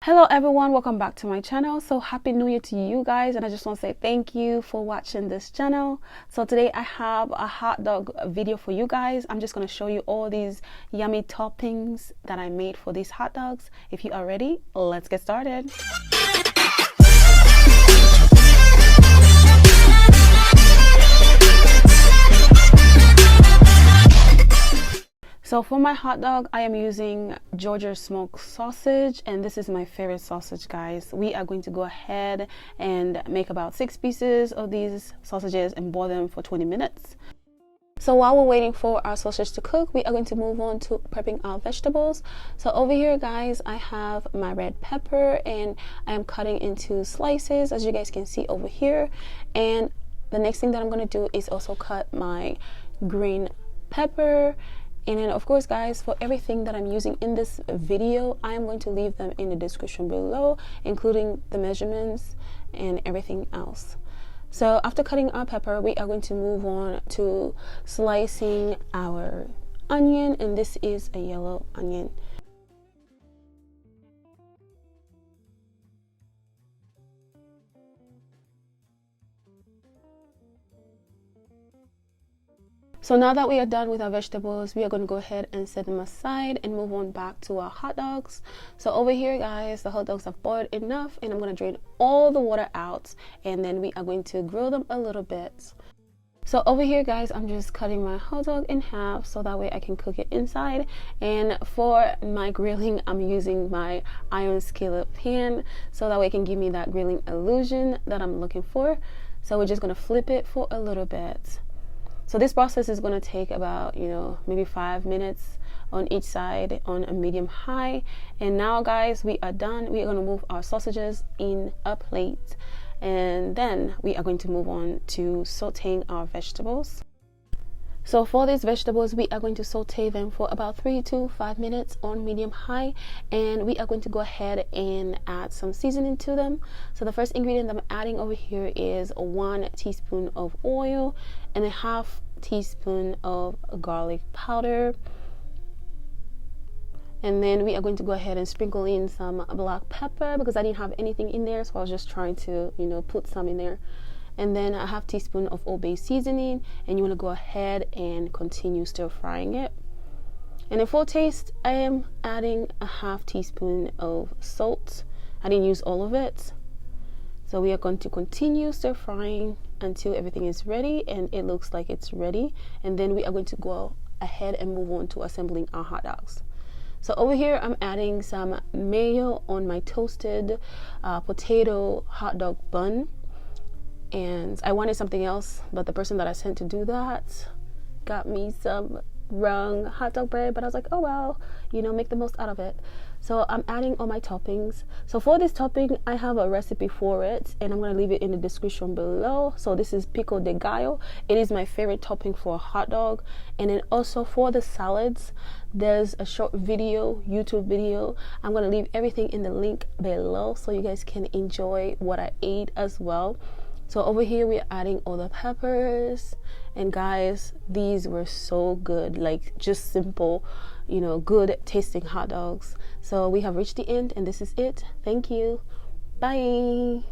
Hello everyone, welcome back to my channel. So happy new year to you guys, and I just want to say thank you for watching this channel. So today I have a hot dog video for you guys. I'm just going to show you all these yummy toppings that I made for these hot dogs. If you are ready, let's get started. So for my hot dog, I am using Georgia smoked sausage, and this is my favorite sausage, guys. We are going to go ahead and make about 6 pieces of these sausages and boil them for 20 minutes. So while we're waiting for our sausage to cook, we are going to move on to prepping our vegetables. So over here, guys, I have my red pepper and I am cutting into slices, as you guys can see over here. And the next thing that I'm going to do is also cut my green pepper. And then of course, guys, for everything that I'm using in this video, I am going to leave them in the description below, including the measurements and everything else. So after cutting our pepper, we are going to move on to slicing our onion, and this is a yellow onion. So now that we are done with our vegetables, we are going to go ahead and set them aside and move on back to our hot dogs. So over here, guys, the hot dogs have boiled enough, and I'm going to drain all the water out, and then we are going to grill them a little bit. So over here, guys, I'm just cutting my hot dog in half so that way I can cook it inside. And for my grilling, I'm using my iron skillet pan so that way it can give me that grilling illusion that I'm looking for. So we're just going to flip it for a little bit. So this process is going to take about, maybe 5 minutes on each side on a medium high. And now, guys, we are done. We are going to move our sausages in a plate. And then we are going to move on to sauteing our vegetables. So for these vegetables, we are going to saute them for about 3 to 5 minutes on medium high, and we are going to go ahead and add some seasoning to them. So the first ingredient that I'm adding over here is 1 teaspoon of oil and a half teaspoon of garlic powder. And then we are going to go ahead and sprinkle in some black pepper because I didn't have anything in there, so I was just trying to, put some in there. And then a half teaspoon of Old Bay seasoning, and you want to go ahead and continue stir frying it. And then for taste, I am adding a half teaspoon of salt. I didn't use all of it. So we are going to continue stir frying until everything is ready, and it looks like it's ready. And then we are going to go ahead and move on to assembling our hot dogs. So over here, I'm adding some mayo on my toasted potato hot dog bun. And I wanted something else, but the person that I sent to do that got me some wrong hot dog bread, but I was like, oh well, make the most out of it. So I'm adding all my toppings. So for this topping, I have a recipe for it, and I'm going to leave it in the description below. So this is Pico De Gallo. It is my favorite topping for a hot dog. And then also for the salads, there's a short video, YouTube video. I'm going to leave everything in the link below so you guys can enjoy what I ate as well. So over here, we're adding all the peppers, and guys, these were so good, like just simple, good tasting hot dogs. So we have reached the end, and this is it. Thank you. Bye.